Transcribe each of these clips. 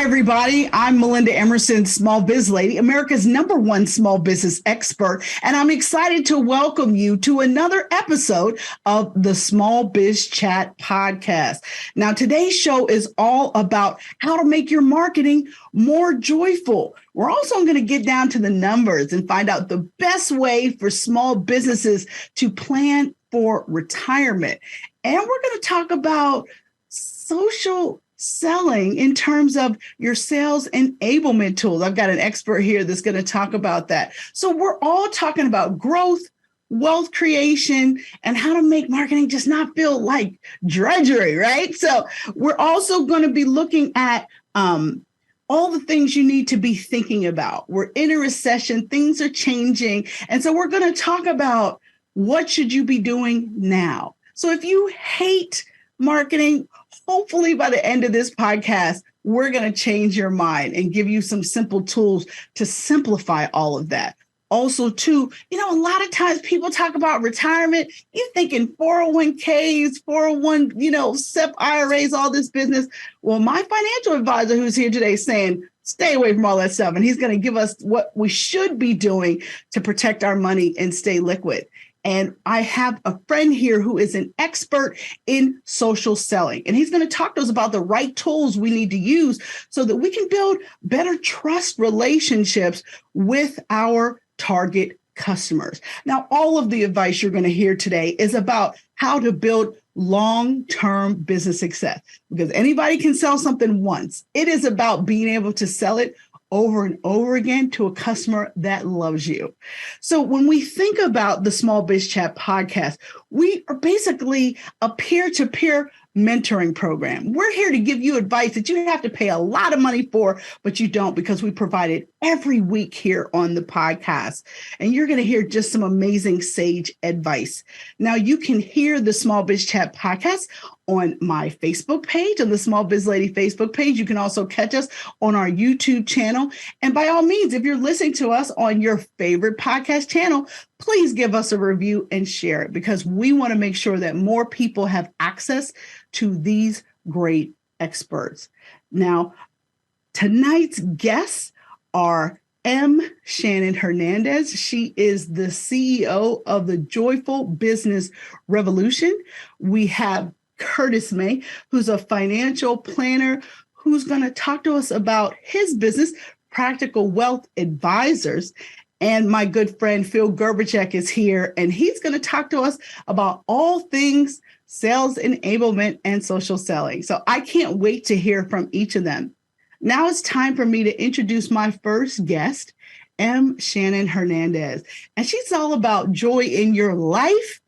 everybody. I'm Melinda Emerson, Small Biz Lady, America's #1 small business expert. And I'm excited to welcome you to another episode of the Small Biz Chat podcast. Now, today's show is all about how to make your marketing more joyful. We're also going to get down to the numbers and find out the best way for small businesses to plan for retirement. And we're going to talk about social selling in terms of your sales enablement tools. I've got an expert here that's going to talk about that. So we're all talking about growth, wealth creation, and how to make marketing just not feel like drudgery, right? So we're also going to be looking at all the things you need to be thinking about. We're in a recession, things are changing. And so we're going to talk about what should you be doing now. So if you hate marketing, hopefully by the end of this podcast, we're going to change your mind and give you some simple tools to simplify all of that. Also, too, a lot of times people talk about retirement. You're thinking 401ks, 401, SEP IRAs, all this business. Well, my financial advisor who's here today is saying, stay away from all that stuff. And he's going to give us what we should be doing to protect our money and stay liquid. And I have a friend here who is an expert in social selling. And he's going to talk to us about the right tools we need to use so that we can build better trust relationships with our target customers. Now, all of the advice you're going to hear today is about how to build long-term business success, because anybody can sell something once. It is about being able to sell it over and over again to a customer that loves you. So when we think about the Small Biz Chat podcast, we are basically a peer-to-peer mentoring program. We're here to give you advice that you have to pay a lot of money for, but you don't, because we provide it every week here on the podcast. And you're going to hear just some amazing sage advice. Now, you can hear the Small Biz Chat podcast on my Facebook page, on the Small Biz Lady Facebook page. You can also catch us on our YouTube channel. And by all means, if you're listening to us on your favorite podcast channel, please give us a review and share it, because we want to make sure that more people have access to these great experts. Now, tonight's guests are Shannon Hernandez. She is the CEO of the Joyful Business Revolution. We have Curtis May, who's a financial planner, who's going to talk to us about his business, Practical Wealth Advisors. And my good friend Phil Gerbyshak is here, and he's going to talk to us about all things sales enablement and social selling. So I can't wait to hear from each of them. Now it's time for me to introduce my first guest, Shannon Hernandez. And she's all about joy in your life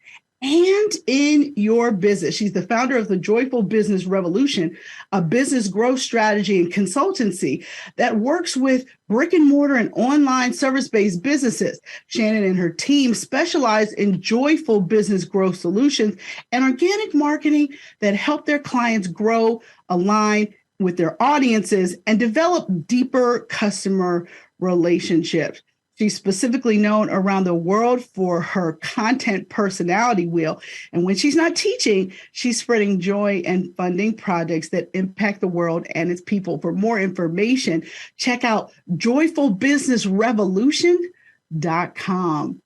and in your business. She's the founder of the Joyful Business Revolution, a business growth strategy and consultancy that works with brick-and-mortar and online service-based businesses. Shannon and her team specialize in joyful business growth solutions and organic marketing that help their clients grow, align with their audiences, and develop deeper customer relationships. She's specifically known around the world for her content personality wheel. And when she's not teaching, she's spreading joy and funding projects that impact the world and its people. For more information, check out joyfulbusinessrevolution.com.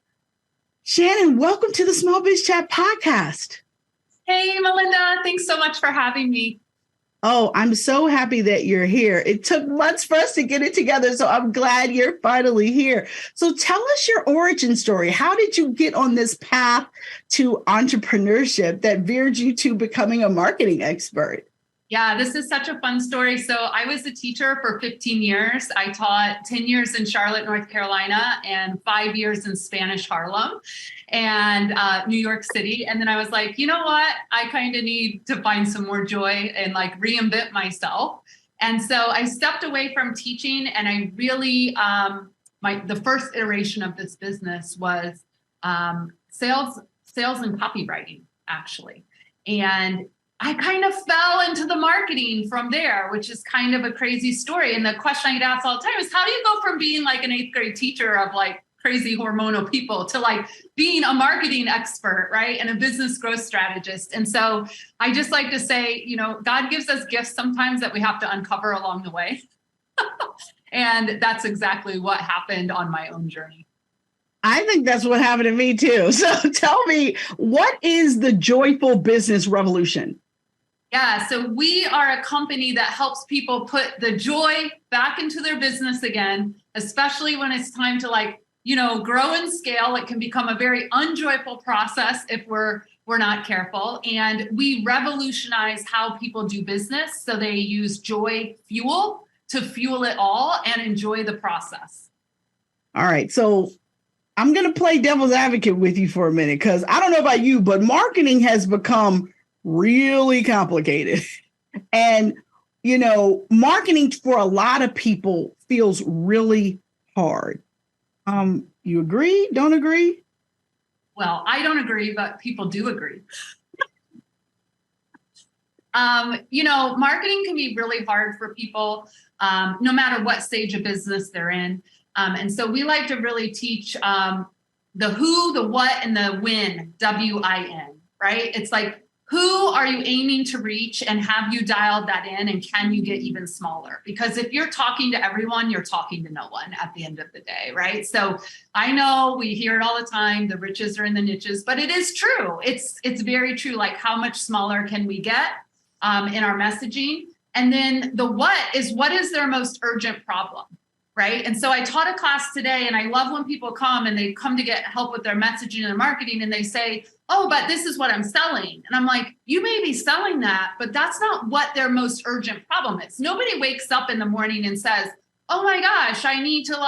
Shannon, welcome to the Small Biz Chat podcast. Hey, Melinda. Thanks so much for having me. Oh, I'm so happy that you're here. It took months for us to get it together, so I'm glad you're finally here. So tell us your origin story. How did you get on this path to entrepreneurship that veered you to becoming a marketing expert? Yeah, this is such a fun story. So I was a teacher for 15 years. I taught 10 years in Charlotte, North Carolina, and 5 years in Spanish Harlem and New York City. And then I was like, you know what? I kind of need to find some more joy and reinvent myself. And so I stepped away from teaching, and I really, the first iteration of this business was sales and copywriting, actually. And I kind of fell into the marketing from there, which is kind of a crazy story. And the question I get asked all the time is, how do you go from being an 8th grade teacher of crazy hormonal people to being a marketing expert, right? And a business growth strategist. And so I just like to say, God gives us gifts sometimes that we have to uncover along the way. And that's exactly what happened on my own journey. I think that's what happened to me too. So tell me, what is the Joyful Business Revolution? Yeah, so we are a company that helps people put the joy back into their business again, especially when it's time to grow and scale. It can become a very unjoyful process if we're not careful. And we revolutionize how people do business. So they use joy fuel to fuel it all and enjoy the process. All right. So I'm going to play devil's advocate with you for a minute, because I don't know about you, but marketing has become really complicated. And, marketing for a lot of people feels really hard. You agree? Don't agree? Well, I don't agree, but people do agree. Marketing can be really hard for people, no matter what stage of business they're in. And so we like to really teach the who, the what, and the when, WIN, right? It's like, who are you aiming to reach, and have you dialed that in, and can you get even smaller? Because if you're talking to everyone, you're talking to no one at the end of the day, right? So I know we hear it all the time, the riches are in the niches, but it is true. It's very true. Like, how much smaller can we get in our messaging? And then the what is their most urgent problem? Right. And so I taught a class today, and I love when people come and they come to get help with their messaging and marketing, and they say, oh, but this is what I'm selling. And I'm like, you may be selling that, but that's not what their most urgent problem is. Nobody wakes up in the morning and says, oh my gosh, I need to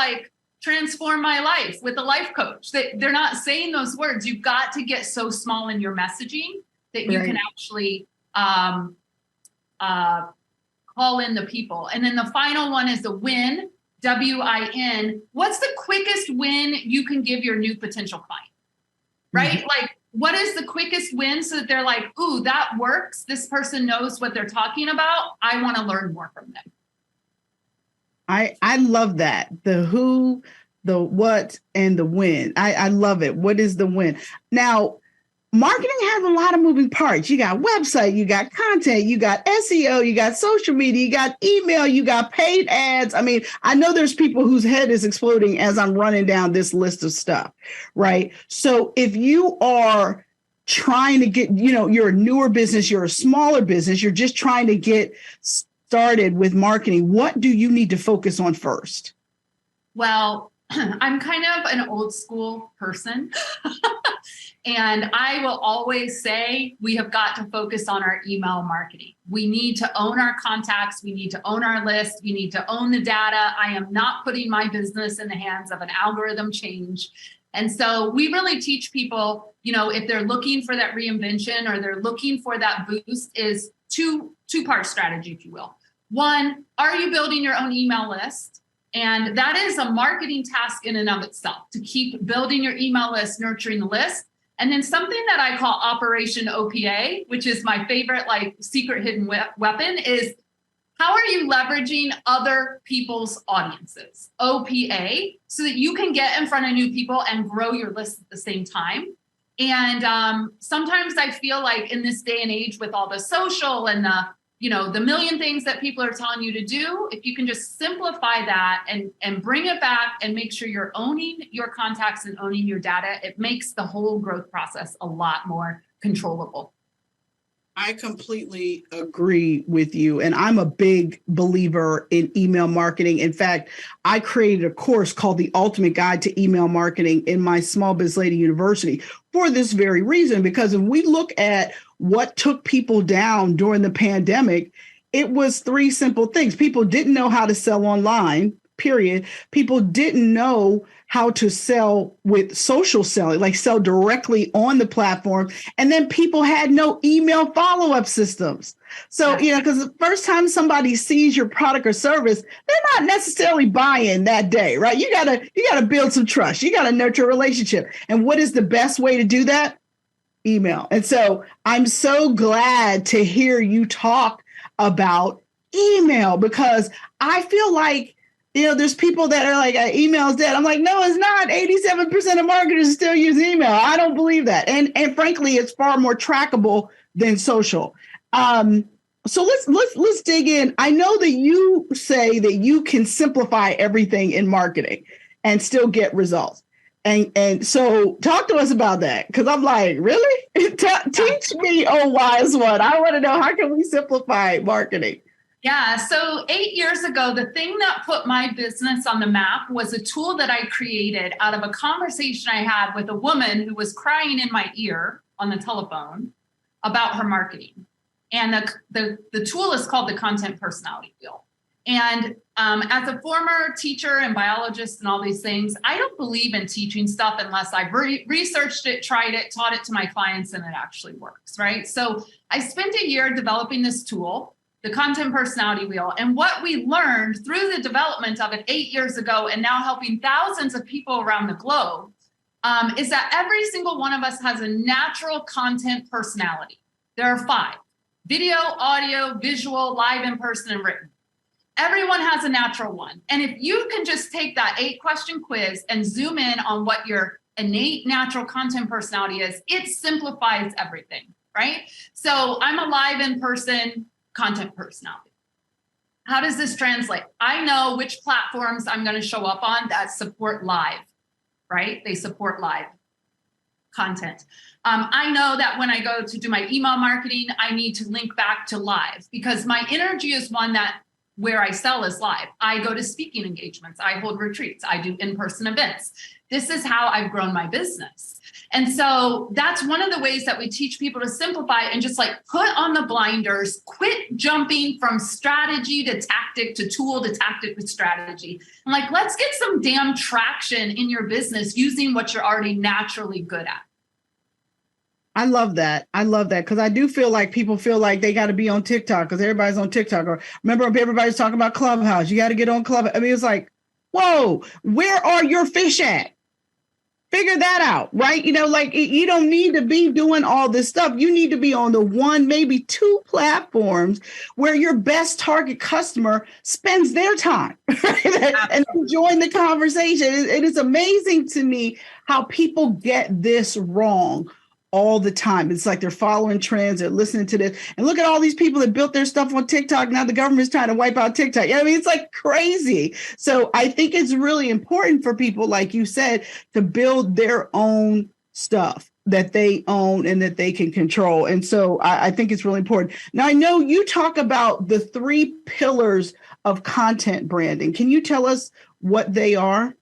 transform my life with a life coach. They're not saying those words. You've got to get so small in your messaging that you can actually call in the people. And then the final one is the win. WIN. What's the quickest win you can give your new potential client? Right? Mm-hmm. What is the quickest win so that they're like, ooh, that works. This person knows what they're talking about. I want to learn more from them. I love that. The who, the what, and the when. I love it. What is the win? Now, marketing has a lot of moving parts. You got website, you got content, you got SEO, you got social media, you got email, you got paid ads. I mean, I know there's people whose head is exploding as I'm running down this list of stuff, right? So if you are trying to get, you're a newer business, you're a smaller business, you're just trying to get started with marketing, what do you need to focus on first? Well, I'm kind of an old school person. And I will always say we have got to focus on our email marketing. We need to own our contacts. We need to own our list. We need to own the data. I am not putting my business in the hands of an algorithm change. And so we really teach people, if they're looking for that reinvention or they're looking for that boost, is two-part strategy, if you will. One, are you building your own email list? And that is a marketing task in and of itself, to keep building your email list, nurturing the list. And then something that I call Operation OPA, which is my favorite, secret hidden weapon, is how are you leveraging other people's audiences, OPA, so that you can get in front of new people and grow your list at the same time. And sometimes I feel like in this day and age with all the social and the million things that people are telling you to do, if you can just simplify that and bring it back and make sure you're owning your contacts and owning your data, it makes the whole growth process a lot more controllable. I completely agree with you. And I'm a big believer in email marketing. In fact, I created a course called The Ultimate Guide to Email Marketing in my Small Biz Lady University for this very reason, because if we look at what took people down during the pandemic, it was three simple things. People didn't know how to sell online, period. People didn't know how to sell with social selling, like sell directly on the platform. And then people had no email follow-up systems. So, because the first time somebody sees your product or service, they're not necessarily buying that day, right? You gotta build some trust. You gotta nurture a relationship. And what is the best way to do that? Email. And so I'm so glad to hear you talk about email, because I feel like, there's people that are like, email's dead. I'm like, no, it's not. 87% of marketers still use email. I don't believe that. And frankly, it's far more trackable than social. So let's dig in. I know that you say that you can simplify everything in marketing and still get results. And so talk to us about that, because I'm like, really? Teach me, oh wise one. I want to know, how can we simplify marketing? Yeah. So 8 years ago, the thing that put my business on the map was a tool that I created out of a conversation I had with a woman who was crying in my ear on the telephone about her marketing. And the tool is called the Content Personality Wheel. And as a former teacher and biologist and all these things, I don't believe in teaching stuff unless I've researched it, tried it, taught it to my clients, and it actually works, right? So I spent a year developing this tool, the Content Personality Wheel. And what we learned through the development of it 8 years ago, and now helping thousands of people around the globe, is that every single one of us has a natural content personality. There are 5: video, audio, visual, live, in person, and written. Everyone has a natural one. And if you can just take that 8-question quiz and zoom in on what your innate natural content personality is, it simplifies everything, right? So I'm a live, in person content personality. How does this translate? I know which platforms I'm going to show up on that support live, right? They support live content. I know that when I go to do my email marketing, I need to link back to live, because my energy is one that where I sell is live. I go to speaking engagements. I hold retreats. I do in-person events. This is how I've grown my business. And so that's one of the ways that we teach people to simplify and just like put on the blinders, quit jumping from strategy to tactic to tool to tactic to strategy. And like, let's get some damn traction in your business using what you're already naturally good at. I love that. I love that, because I do feel like people feel like they got to be on TikTok because everybody's on TikTok. Or remember when everybody's talking about Clubhouse, you got to get on Clubhouse. I mean, it's like, whoa, where are your fish at? Figure that out, right? You know, like you don't need to be doing all this stuff. You need to be on the 1, maybe 2 platforms where your best target customer spends their time, right? And enjoying the conversation. It is amazing to me how people get this wrong all the time. It's like they're following trends, they're listening to this. And look at all these people that built their stuff on TikTok. Now the government's trying to wipe out TikTok. I mean, it's like crazy. So I think it's really important for people, like you said, to build their own stuff that they own and that they can control. And so I think it's really important. Now, I know you talk about the 3 pillars of content branding. Can you tell us what they are?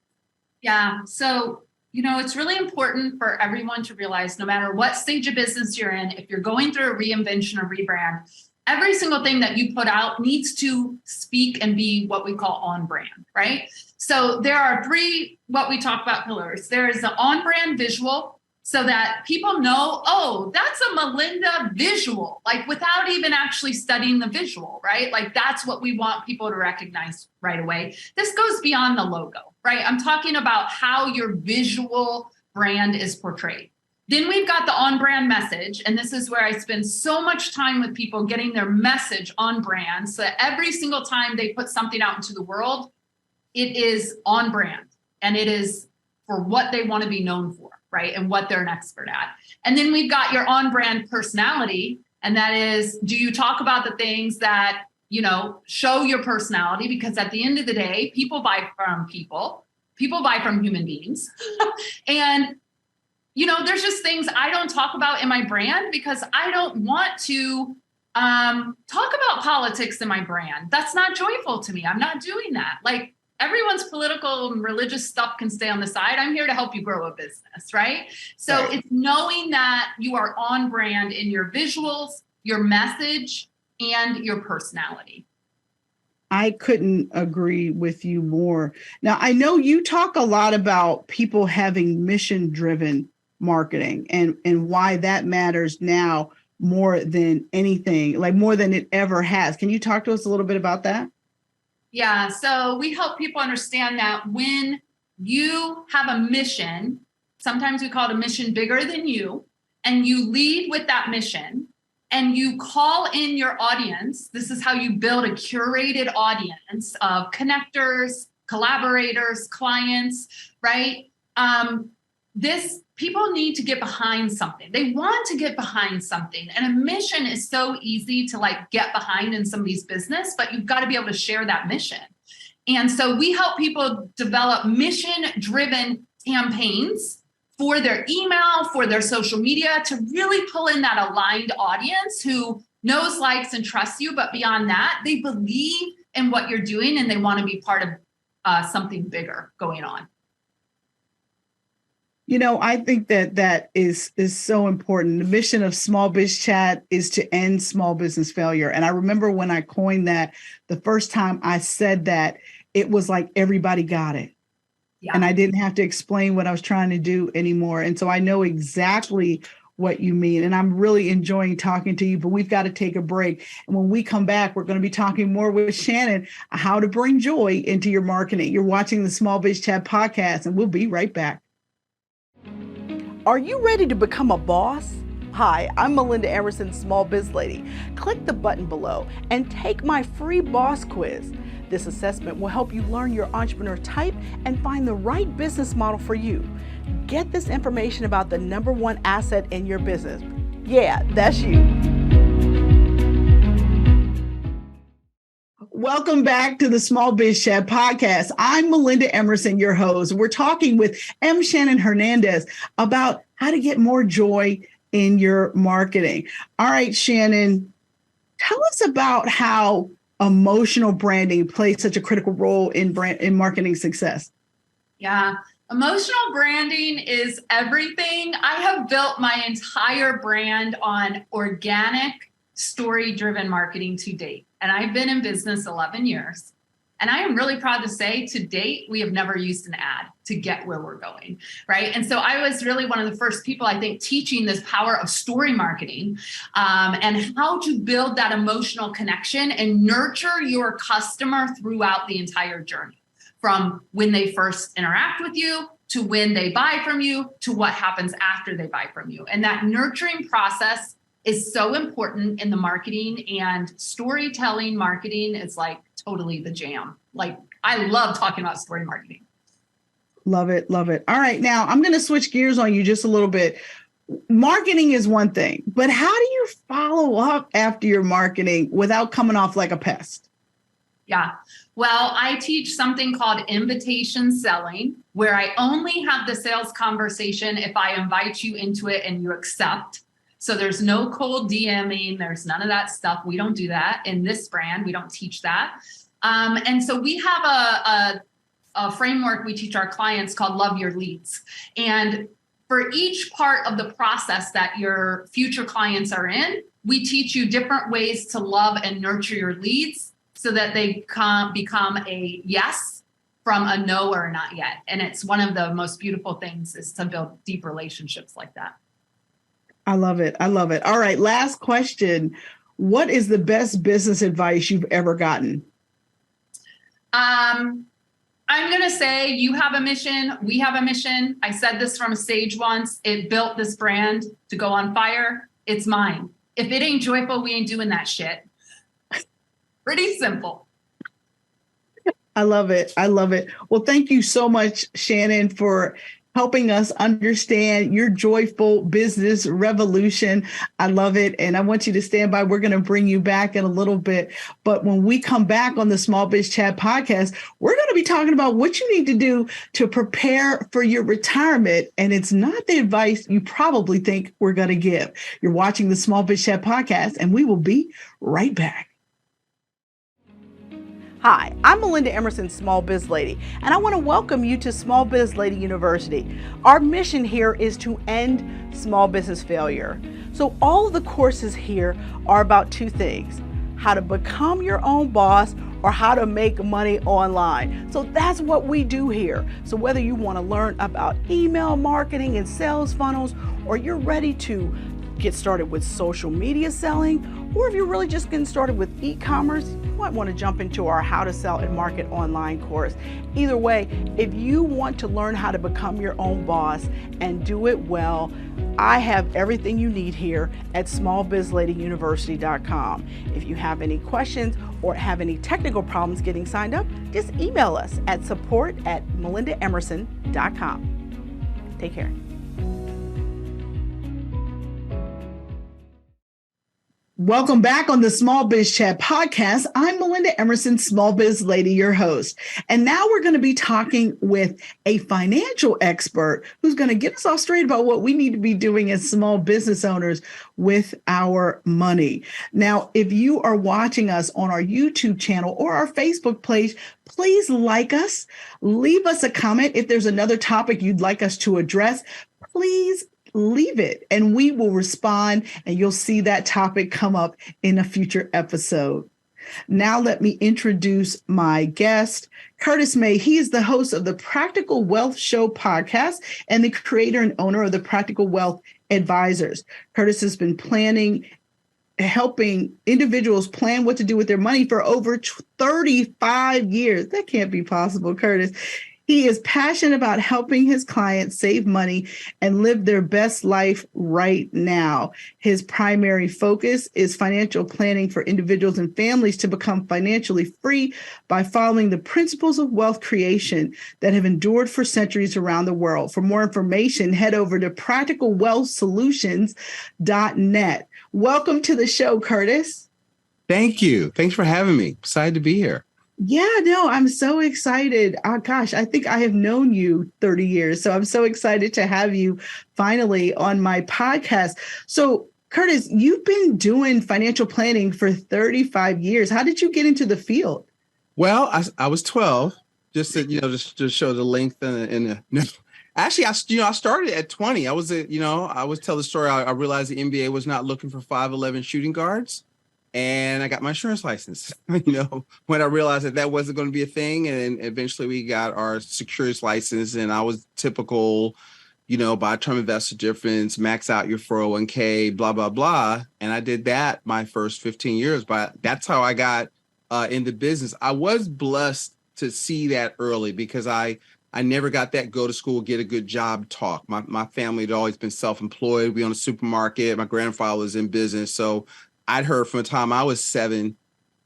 Yeah. So it's really important for everyone to realize, no matter what stage of business you're in, if you're going through a reinvention or rebrand, every single thing that you put out needs to speak and be what we call on brand, right? So there are 3, what we talk about, pillars. There is the on brand visual, so that people know, oh, that's a Melinda visual, like without even actually studying the visual, right? Like that's what we want people to recognize right away. This goes beyond the logo, right? I'm talking about how your visual brand is portrayed. Then we've got the on-brand message, and this is where I spend so much time with people getting their message on brand, so that every single time they put something out into the world, it is on brand, and it is for what they want to be known for, right? And what they're an expert at. And then we've got your on-brand personality, and that is, do you talk about the things that show your personality? Because at the end of the day, people buy from people buy from human beings. And, there's just things I don't talk about in my brand because I don't want to talk about politics in my brand. That's not joyful to me. I'm not doing that. Like everyone's political and religious stuff can stay on the side. I'm here to help you grow a business, right? So right. It's knowing that you are on brand in your visuals, your message, and your personality. I couldn't agree with you more. Now, I know you talk a lot about people having mission-driven marketing and why that matters now more than anything, like more than it ever has. Can you talk to us a little bit about that? Yeah, so we help people understand that when you have a mission, sometimes we call it a mission bigger than you, and you lead with that mission, and you call in your audience. This is how you build a curated audience of connectors, collaborators, clients, right? people need to get behind something. They want to get behind something. And a mission is so easy to like get behind in somebody's business, but you've got to be able to share that mission. And so we help people develop mission-driven campaigns for their email, for their social media, to really pull in that aligned audience who knows, likes, and trusts you. But beyond that, they believe in what you're doing and they want to be part of something bigger going on. You know, I think that is so important. The mission of SmallBizChat is to end small business failure. And I remember when I coined that, the first time I said that, it was like everybody got it. Yeah. And I didn't have to explain what I was trying to do anymore. And so I know exactly what you mean. And I'm really enjoying talking to you, but we've got to take a break. And when we come back, we're going to be talking more with Shannon, how to bring joy into your marketing. You're watching the SmallBizChat podcast, and we'll be right back. Are you ready to become a boss? Hi, I'm Melinda Emerson, Small Biz Lady. Click the button below and take my free boss quiz. This assessment will help you learn your entrepreneur type and find the right business model for you. Get this information about the number one asset in your business. Yeah, that's you. Welcome back to the SmallBizChat podcast. I'm Melinda Emerson, your host. We're talking with Shannon Hernandez about how to get more joy in your marketing. All right, Shannon, tell us about how emotional branding plays such a critical role in marketing success. Yeah, emotional branding is everything. I have built my entire brand on organic, story-driven marketing to date. And I've been in business 11 years. And I am really proud to say to date, we have never used an ad to get where we're going, right? And so I was really one of the first people, I think, teaching this power of story marketing and how to build that emotional connection and nurture your customer throughout the entire journey, from when they first interact with you to when they buy from you to what happens after they buy from you. And that nurturing process is so important in the marketing, and storytelling marketing is like totally the jam. Like, I love talking about story marketing. Love it. Love it. All right. Now I'm going to switch gears on you just a little bit. Marketing is one thing, but how do you follow up after your marketing without coming off like a pest? Yeah. Well, I teach something called invitation selling, where I only have the sales conversation if I invite you into it and you accept. So there's no cold DMing. There's none of that stuff. We don't do that in this brand. We don't teach that. And so we have a framework we teach our clients called Love Your Leads. And for each part of the process that your future clients are in, we teach you different ways to love and nurture your leads so that they become a yes from a no or not yet. And it's one of the most beautiful things is to build deep relationships like that. I love it. I love it. All right. Last question. What is the best business advice you've ever gotten? I'm going to say you have a mission. We have a mission. I said this from a stage once. It built this brand to go on fire. It's mine. If it ain't joyful, we ain't doing that shit. Pretty simple. I love it. I love it. Well, thank you so much, Shannon, for helping us understand your joyful business revolution. I love it. And I want you to stand by. We're going to bring you back in a little bit. But when we come back on the SmallBizChat podcast, we're going to be talking about what you need to do to prepare for your retirement. And it's not the advice you probably think we're going to give. You're watching the SmallBizChat podcast, and we will be right back. Hi, I'm Melinda Emerson, Small Biz Lady, and I want to welcome you to Small Biz Lady University. Our mission here is to end small business failure. So all of the courses here are about two things: how to become your own boss or how to make money online. So that's what we do here. So whether you want to learn about email marketing and sales funnels, or you're ready to get started with social media selling, or if you're really just getting started with e-commerce, you might want to jump into our How to Sell and Market Online course. Either way, if you want to learn how to become your own boss and do it well, I have everything you need here at smallbizladyuniversity.com. If you have any questions or have any technical problems getting signed up, just email us at support@melindaemerson.com. Take care. Welcome back on the Small Biz Chat podcast. I'm Melinda Emerson, Small Biz Lady, your host. And now we're going to be talking with a financial expert who's going to get us all straight about what we need to be doing as small business owners with our money. Now, if you are watching us on our YouTube channel or our Facebook page, please like us, leave us a comment. If there's another topic you'd like us to address, please leave it and we will respond, and you'll see that topic come up in a future episode. Now let me introduce my guest, Curtis May. He is the host of the Practical Wealth Show podcast and the creator and owner of the Practical Wealth Advisors. Curtis has been helping individuals plan what to do with their money for over 35 years. That can't be possible, Curtis. He is passionate about helping his clients save money and live their best life right now. His primary focus is financial planning for individuals and families to become financially free by following the principles of wealth creation that have endured for centuries around the world. For more information, head over to practicalwealthsolutions.net. Welcome to the show, Curtis. Thank you. Thanks for having me. Excited to be here. Yeah, no, I'm so excited. Oh, gosh, I think I have known you 30 years. So I'm so excited to have you finally on my podcast. So, Curtis, you've been doing financial planning for 35 years. How did you get into the field? Well, I was 12, just to show the length and no. Actually, I started at 20. I always tell the story. I realized the NBA was not looking for 5'11" shooting guards. And I got my insurance license, when I realized that wasn't going to be a thing. And eventually we got our securities license, and I was typical, buy term investor difference, max out your 401k, blah, blah, blah. And I did that my first 15 years, but that's how I got into business. I was blessed to see that early because I never got that go to school, get a good job talk. My family had always been self-employed. We owned a supermarket. My grandfather was in business. So I'd heard from the time I was 7,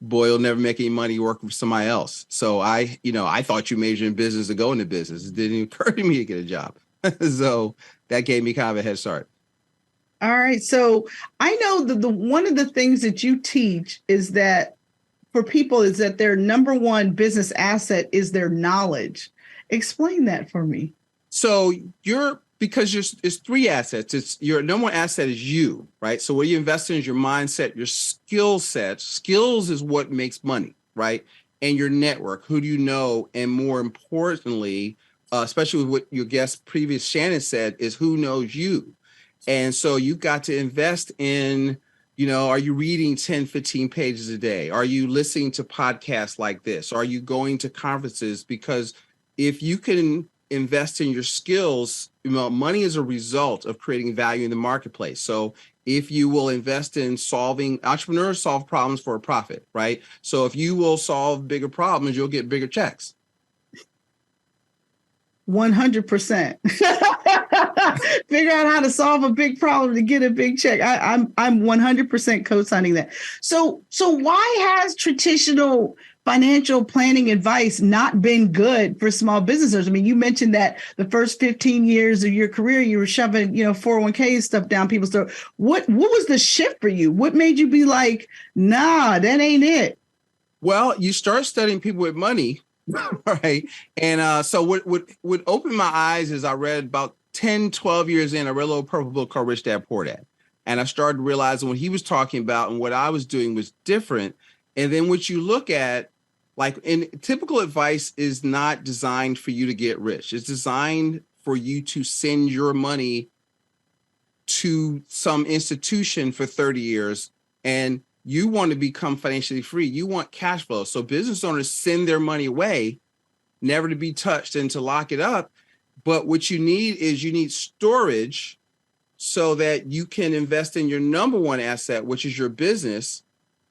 boy, you'll never make any money working for somebody else. So I thought you majored in business to go into business. It didn't even occur to me to get a job. So that gave me kind of a head start. All right. So I know that one of the things that you teach is that for people is that their number one business asset is their knowledge. Explain that for me. So because it's 3 assets. It's your number one asset is you, right? So what you invest in is your mindset, your skill set. Skills is what makes money, right? And your network. Who do you know? And more importantly, especially with what your guest previous Shannon said, is who knows you. And so you've got to invest in, are you reading 10, 15 pages a day? Are you listening to podcasts like this? Are you going to conferences? Because if you can invest in your skills, money is a result of creating value in the marketplace. So if you will invest in entrepreneurs solve problems for a profit, right? So if you will solve bigger problems, you'll get bigger checks. 100%. Figure out how to solve a big problem to get a big check. I'm 100% co-signing that. So why has traditional financial planning advice not been good for small businesses? I mean, you mentioned that the first 15 years of your career, you were shoving, 401k stuff down people's throat. What was the shift for you? What made you be like, nah, that ain't it? Well, you start studying people with money, right? And so what opened my eyes is I read about 10, 12 years in, I read a little purple book called Rich Dad Poor Dad. And I started realizing what he was talking about and what I was doing was different. And then what you look at, typical advice is not designed for you to get rich. It's designed for you to send your money to some institution for 30 years, and you want to become financially free. You want cash flow. So business owners send their money away, never to be touched and to lock it up. But what you need storage so that you can invest in your number one asset, which is your business.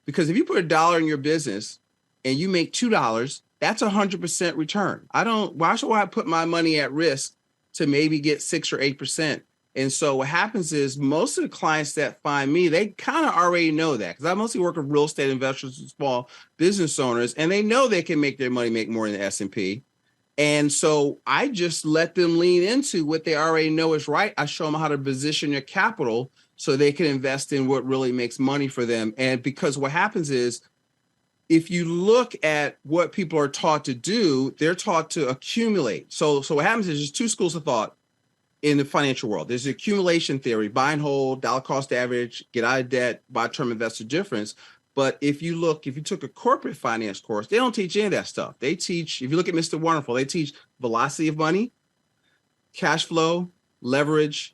Because if you put $1 in your business and you make $2, that's 100% return. Why should I put my money at risk to maybe get 6 or 8%? And so what happens is most of the clients that find me, they kind of already know that, because I mostly work with real estate investors and small business owners, and they know they can make their money make more in the S&P. And so I just let them lean into what they already know is right. I show them how to position their capital so they can invest in what really makes money for them. And because what happens is, if you look at what people are taught to do, they're taught to accumulate. So what happens is there's two schools of thought in the financial world. There's the accumulation theory, buy and hold, dollar cost average, get out of debt, buy term investor difference. But if you took a corporate finance course, they don't teach any of that stuff. They teach, if you look at Mr. Wonderful, they teach velocity of money, cash flow, leverage,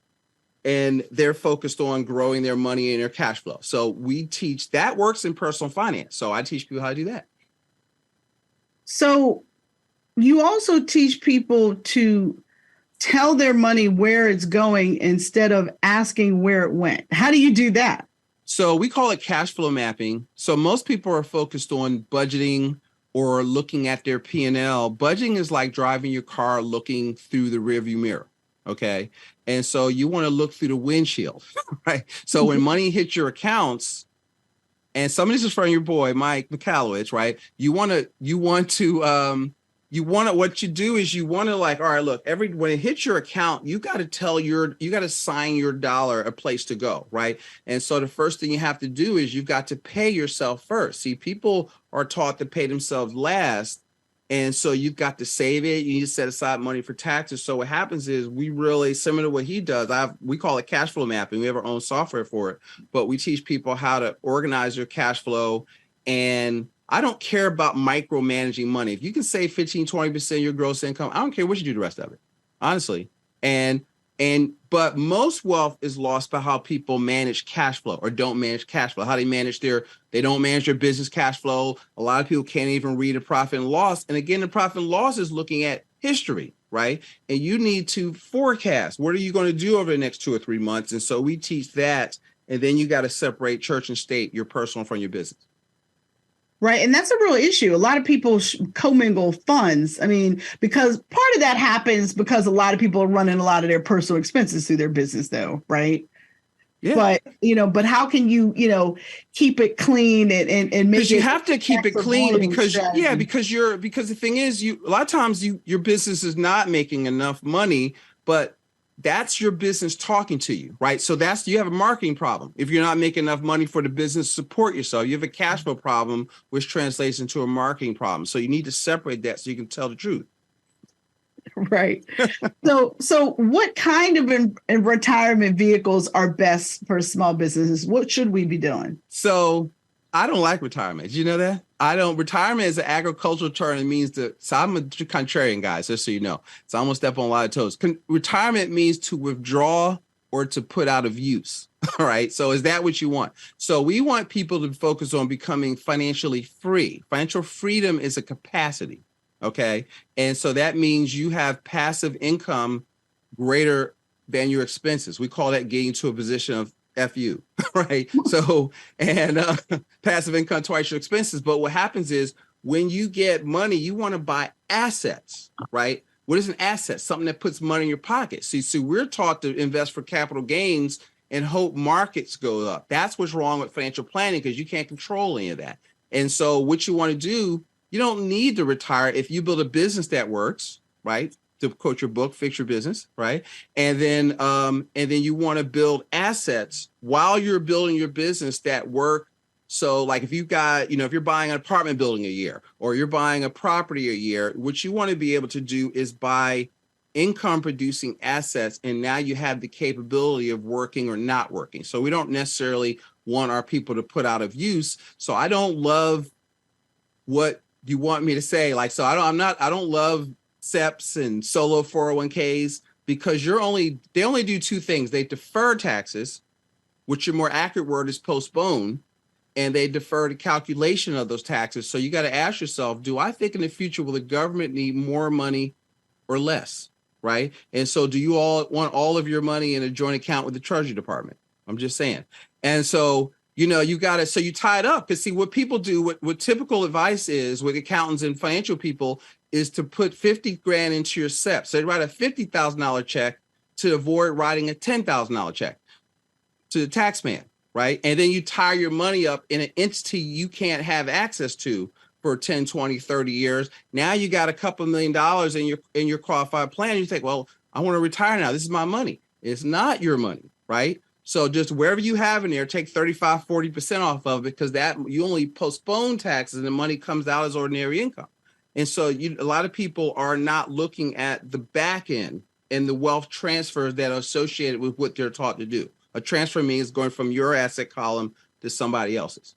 and they're focused on growing their money and their cash flow. So we teach that works in personal finance. So I teach people how to do that. So you also teach people to tell their money where it's going instead of asking where it went. How do you do that? So we call it cash flow mapping. So most people are focused on budgeting or looking at their P&L. Budgeting is like driving your car looking through the rearview mirror. Okay. And so you want to look through the windshield, right? So when money hits your accounts, and some of this is from your boy, Mike McAllowitz, right? What you do is you want to like, all right, look, when it hits your account, you got to sign your dollar a place to go, right? And so the first thing you have to do is you've got to pay yourself first. See, people are taught to pay themselves last. And so you've got to save it. You need to set aside money for taxes. So what happens is we really, similar to what he does, we call it cash flow mapping. We have our own software for it, but we teach people how to organize their cash flow. And I don't care about micromanaging money. If you can save 15, 20% of your gross income, I don't care what you do the rest of it, honestly. But most wealth is lost by how people manage cash flow or don't manage cash flow, how they don't manage their business cash flow. A lot of people can't even read a profit and loss. And again, the profit and loss is looking at history, right? And you need to forecast, what are you going to do over the next 2 or 3 months? And so we teach that. And then you got to separate church and state, your personal from your business. Right. And that's a real issue. A lot of people commingle funds. I mean, because part of that happens because a lot of people are running a lot of their personal expenses through their business, though. Right. Yeah. But how can you, keep it clean and make it? You have to keep it clean because the thing is, a lot of times your business is not making enough money, but that's your business talking to you, right? So you have a marketing problem. If you're not making enough money for the business to support yourself, you have a cash flow problem, which translates into a marketing problem. So you need to separate that so you can tell the truth. Right. So what kind of retirement vehicles are best for small businesses? What should we be doing? So I don't like retirement. Did you know that? Retirement is an agricultural term. It means so I'm a contrarian guy, just so you know. So I'm gonna step on a lot of toes. Retirement means to withdraw or to put out of use. All right. So is that what you want? So we want people to focus on becoming financially free. Financial freedom is a capacity. Okay. And so that means you have passive income greater than your expenses. We call that getting to a position of FU, right? So, and passive income twice your expenses. But what happens is when you get money, you want to buy assets, right? What is an asset? Something that puts money in your pocket. See, we're taught to invest for capital gains and hope markets go up. That's what's wrong with financial planning because you can't control any of that. And so what you want to do, you don't need to retire if you build a business that works, right? To quote your book, fix your business, right? And then you want to build assets while you're building your business that work. So like if you've got, if you're buying an apartment building a year or you're buying a property a year, what you want to be able to do is buy income producing assets. And now you have the capability of working or not working. So we don't necessarily want our people to put out of use. So I don't love what you want me to say. Like, so I don't love SEPs and solo 401ks because they only do two things. They defer taxes, which your more accurate word is postpone, and they defer the calculation of those taxes. So you got to ask yourself, do I think in the future will the government need more money or less, right? And so do you all want all of your money in a joint account with the Treasury Department? I'm just saying. And so you got to, so you tie it up because see what people do, what typical advice is with accountants and financial people is to put 50 grand into your SEP. So they write a $50,000 check to avoid writing a $10,000 check to the tax man, right? And then you tie your money up in an entity you can't have access to for 10, 20, 30 years. Now you got a couple $1 million in your qualified plan. You think, well, I want to retire now. This is my money. It's not your money, right? So just wherever you have in there, take 35, 40% off of it, because that you only postpone taxes and the money comes out as ordinary income. And so a lot of people are not looking at the back end and the wealth transfers that are associated with what they're taught to do. A transfer means going from your asset column to somebody else's.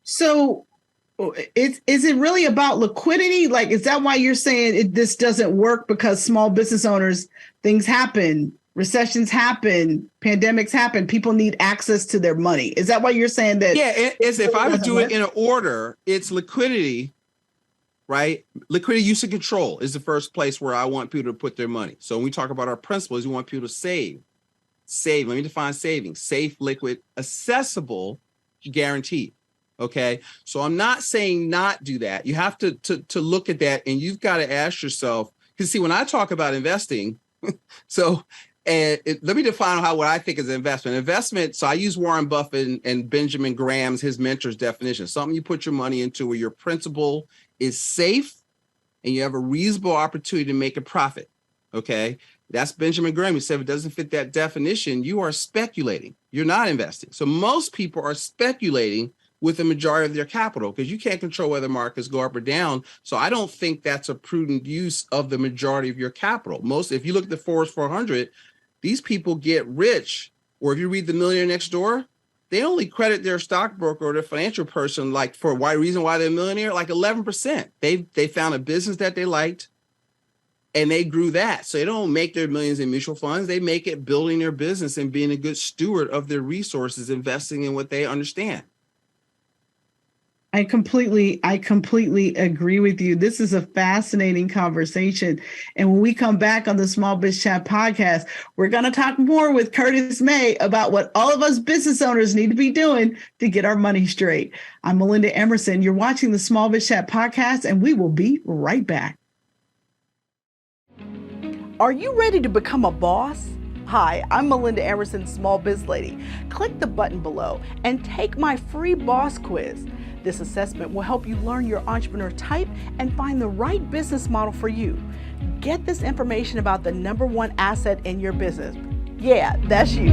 So is it really about liquidity? Like, is that why you're saying this doesn't work? Because small business owners, things happen, recessions happen, pandemics happen, people need access to their money. Is that why you're saying that? Yeah, if I would do it in an order, it's liquidity, right? Liquidity, use, and control is the first place where I want people to put their money. So when we talk about our principles, we want people to save. Let me define saving: safe, liquid, accessible, guaranteed. Okay. So I'm not saying not do that. You have to look at that, and you've got to ask yourself, because see, when I talk about investing, so let me define what I think is an investment. Investment, so I use Warren Buffett and Benjamin Graham's, his mentor's definition: something you put your money into where your principal is safe and you have a reasonable opportunity to make a profit. Okay. That's Benjamin Graham. He said, if it doesn't fit that definition, you are speculating. You're not investing. So most people are speculating with the majority of their capital, because you can't control whether markets go up or down. So I don't think that's a prudent use of the majority of your capital. If you look at the Forbes 400, these people get rich, or if you read The Millionaire Next Door, they only credit their stockbroker or their financial person like for reason why they're a millionaire, like 11%. They found a business that they liked and they grew that. So they don't make their millions in mutual funds. They make it building their business and being a good steward of their resources, investing in what they understand. I completely agree with you. This is a fascinating conversation. And when we come back on the Small Biz Chat podcast, we're going to talk more with Curtis May about what all of us business owners need to be doing to get our money straight. I'm Melinda Emerson. You're watching the Small Biz Chat podcast, and we will be right back. Are you ready to become a boss? Hi, I'm Melinda Emerson, Small Biz Lady. Click the button below and take my free boss quiz. This assessment will help you learn your entrepreneur type and find the right business model for you. Get this information about the number one asset in your business. Yeah, that's you.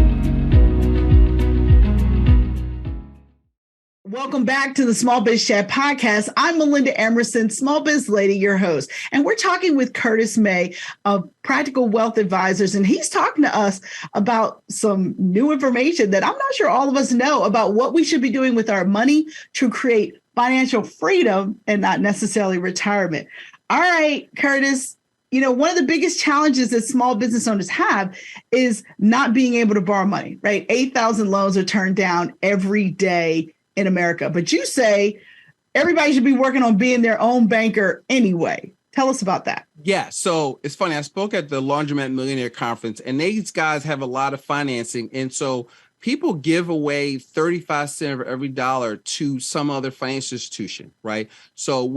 Welcome back to the Small Biz Chat podcast. I'm Melinda Emerson, Small Biz Lady, your host. And we're talking with Curtis May of Practical Wealth Advisors. And he's talking to us about some new information that I'm not sure all of us know about what we should be doing with our money to create financial freedom and not necessarily retirement. All right, Curtis. One of the biggest challenges that small business owners have is not being able to borrow money, right? 8,000 loans are turned down every day in America. But you say everybody should be working on being their own banker anyway. Tell us about that. Yeah. So it's funny. I spoke at the Laundromat Millionaire Conference, and these guys have a lot of financing. And so people give away 35 cents of every dollar to some other financial institution, right? So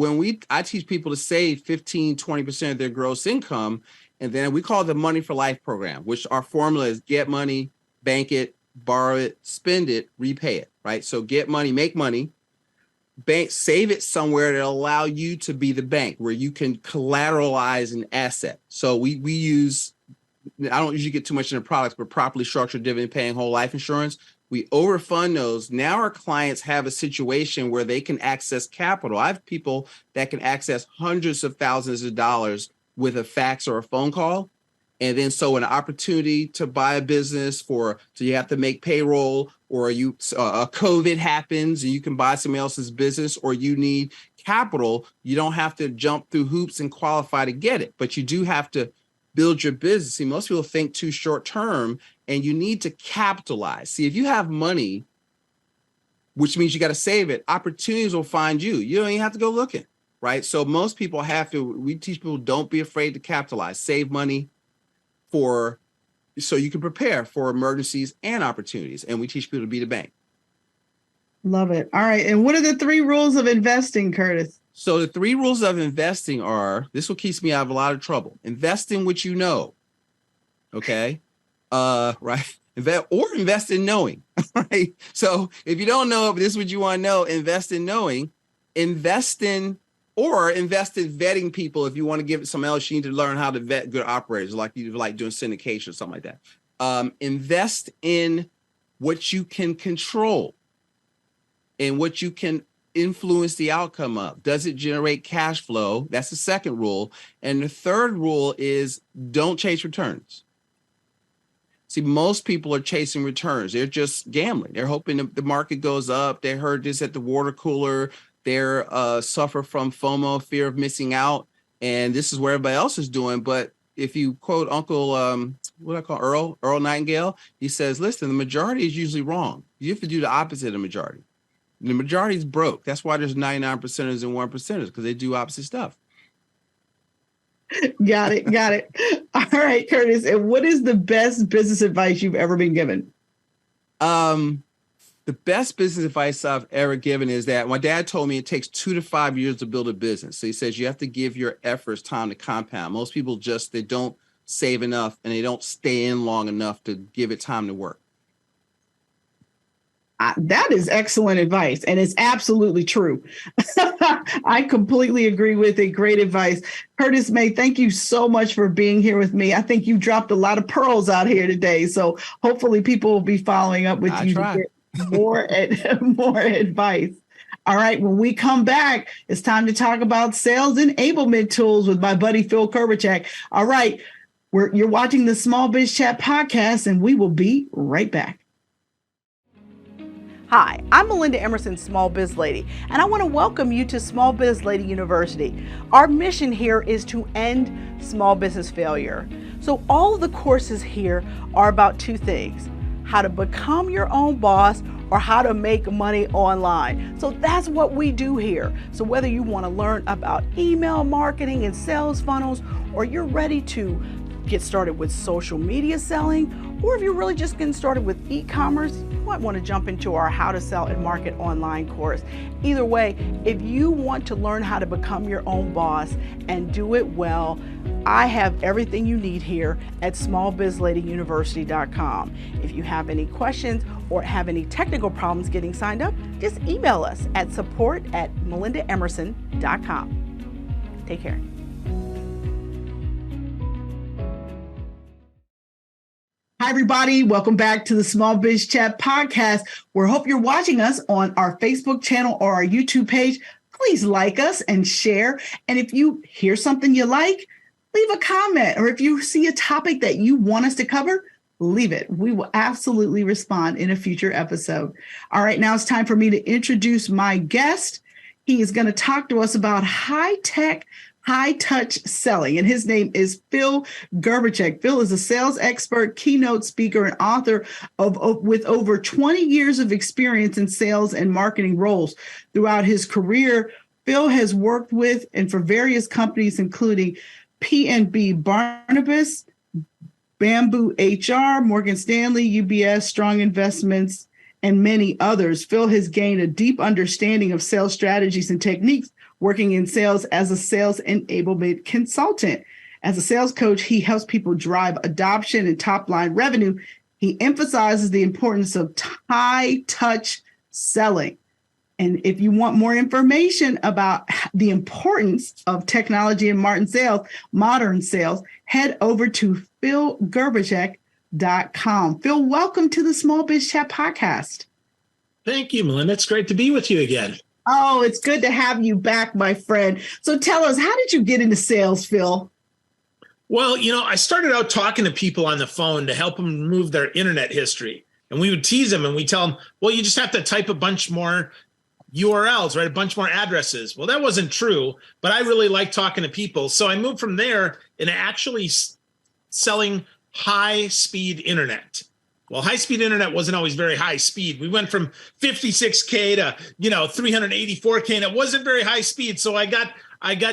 I teach people to save 15, 20% of their gross income. And then we call it the Money for Life program, which our formula is get money, bank it, borrow it, spend it, repay it, right? So get money, make money, bank, save it somewhere that'll allow you to be the bank where you can collateralize an asset. So we use, I don't usually get too much into products, but properly structured dividend paying whole life insurance. We overfund those. Now our clients have a situation where they can access capital. I have people that can access hundreds of thousands of dollars with a fax or a phone call. And then so an opportunity to buy a business so you have to make payroll, or COVID happens and you can buy somebody else's business, or you need capital. You don't have to jump through hoops and qualify to get it, but you do have to build your business. See, most people think too short term, and you need to capitalize. See, if you have money, which means you got to save it, opportunities will find you. You don't even have to go looking, right? So most people we teach people, don't be afraid to capitalize, save money so you can prepare for emergencies and opportunities. And we teach people to be the bank. Love it. All right. And what are the 3 rules of investing, Curtis? So the 3 rules of investing are, this will keep me out of a lot of trouble. Invest in what you know. Okay. Right. Invest in knowing. Right. So if you don't know, but this is what you want to know, invest in knowing, invest in vetting people. If you want to give it some else, you need to learn how to vet good operators, like you like doing syndication or something like that. Invest in what you can control and what you can influence the outcome of. Does it generate cash flow? That's the second rule. And the third rule is don't chase returns. See, most people are chasing returns. They're just gambling. They're hoping the market goes up. They heard this at the water cooler. They're suffer from FOMO, fear of missing out. And this is what everybody else is doing. But if you quote Uncle, what I call Earl Nightingale, he says, listen, the majority is usually wrong. You have to do the opposite of the majority. The majority is broke. That's why there's 99%ers and 1%ers, because they do opposite stuff. Got it. All right, Curtis. And what is the best business advice you've ever been given? The best business advice I've ever given is that my dad told me it takes 2 to 5 years to build a business. So he says you have to give your efforts time to compound. Most people they don't save enough and they don't stay in long enough to give it time to work. That is excellent advice, and it's absolutely true. I completely agree with it. Great advice. Curtis May, thank you so much for being here with me. I think you dropped a lot of pearls out here today, so hopefully people will be following up with you to get more advice. All right, when we come back, it's time to talk about sales enablement tools with my buddy Phil Gerbyshak. All right, you're watching the Small Biz Chat podcast, and we will be right back. Hi, I'm Melinda Emerson, Small Biz Lady, and I want to welcome you to Small Biz Lady University. Our mission here is to end small business failure. So all of the courses here are about two things: how to become your own boss or how to make money online. So that's what we do here. So whether you want to learn about email marketing and sales funnels, or you're ready to get started with social media selling, or if you're really just getting started with e-commerce, you might want to jump into our How to Sell and Market Online course. Either way, if you want to learn how to become your own boss and do it well, I have everything you need here at smallbizladyuniversity.com. If you have any questions or have any technical problems getting signed up, just email us at support@melindaemerson.com. Take care. Hi, everybody. Welcome back to the Small Biz Chat podcast. We hope you're watching us on our Facebook channel or our YouTube page. Please like us and share. And if you hear something you like, leave a comment. Or if you see a topic that you want us to cover, leave it. We will absolutely respond in a future episode. All right, now it's time for me to introduce my guest. He is going to talk to us about high-tech, high-touch selling, and his name is Phil Gerbyshak. Phil is a sales expert, keynote speaker, and author with over 20 years of experience in sales and marketing roles. Throughout his career, Phil has worked with and for various companies, including P&B Barnabas, Bamboo HR, Morgan Stanley, UBS, Strong Investments, and many others. Phil has gained a deep understanding of sales strategies and techniques, working in sales as a sales enablement consultant. As a sales coach, he helps people drive adoption and top-line revenue. He emphasizes the importance of high-touch selling. And if you want more information about the importance of technology and modern sales, head over to philgerbyshak.com. Phil, welcome to the Small Biz Chat podcast. Thank you, Melinda. It's great to be with you again. Oh, it's good to have you back, my friend. So tell us, how did you get into sales, Phil? Well, I started out talking to people on the phone to help them move their internet history. And we would tease them and we tell them, well, you just have to type a bunch more URLs, right? A bunch more addresses. Well, that wasn't true, but I really like talking to people. So I moved from there into actually selling high-speed internet. Well, high-speed internet wasn't always very high speed. We went from 56K to, 384K, and it wasn't very high speed. So I got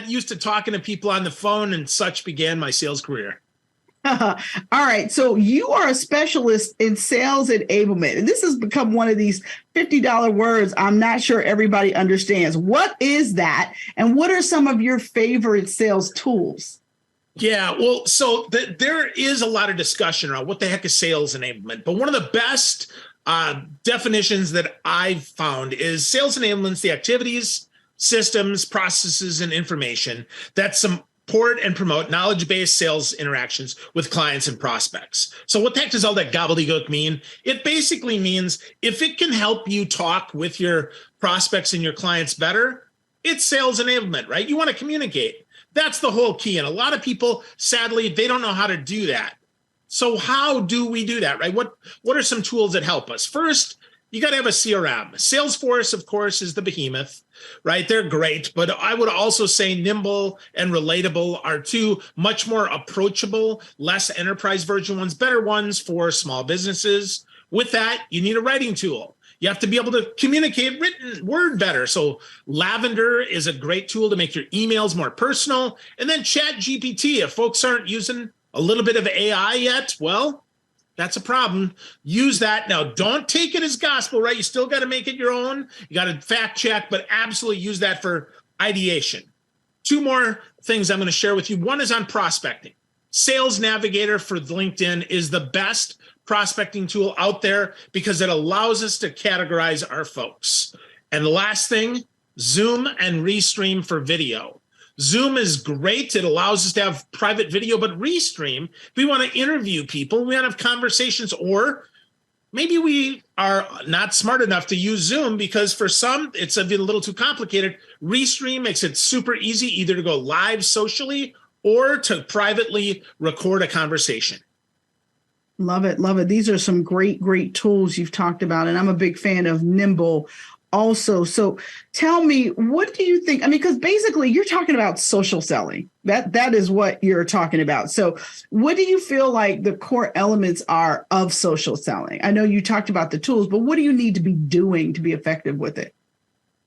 used to talking to people on the phone, and such began my sales career. All right. So you are a specialist in sales enablement, and this has become one of these $50 words I'm not sure everybody understands. What is that? And what are some of your favorite sales tools? Yeah, well, so there is a lot of discussion around what the heck is sales enablement. But one of the best definitions that I've found is sales enablement is the activities, systems, processes, and information that support and promote knowledge-based sales interactions with clients and prospects. So what the heck does all that gobbledygook mean? It basically means if it can help you talk with your prospects and your clients better, it's sales enablement, right? You want to communicate. That's the whole key. And a lot of people, sadly, they don't know how to do that. So how do we do that, right? What are some tools that help us? First, you got to have a CRM. Salesforce, of course, is the behemoth, right? They're great, but I would also say Nimble and Relatable are two much more approachable, less enterprise version ones, better ones for small businesses. With that, you need a writing tool. You have to be able to communicate written word better. So Lavender is a great tool to make your emails more personal. And then ChatGPT, if folks aren't using a little bit of AI yet, well, that's a problem. Use that. Now, don't take it as gospel, right? You still got to make it your own. You got to fact check, but absolutely use that for ideation. Two more things I'm going to share with you. One is on prospecting. Sales Navigator for LinkedIn is the best prospecting tool out there because it allows us to categorize our folks. And the last thing, Zoom and Restream for video. Zoom is great. It allows us to have private video, but Restream, if we want to interview people, we want to have conversations, or maybe we are not smart enough to use Zoom because for some, it's a little too complicated. Restream makes it super easy either to go live socially or to privately record a conversation. Love it. Love it. These are some great, great tools you've talked about. And I'm a big fan of Nimble also. So tell me, what do you think? I mean, because basically you're talking about social selling. That is what you're talking about. So what do you feel like the core elements are of social selling? I know you talked about the tools, but what do you need to be doing to be effective with it?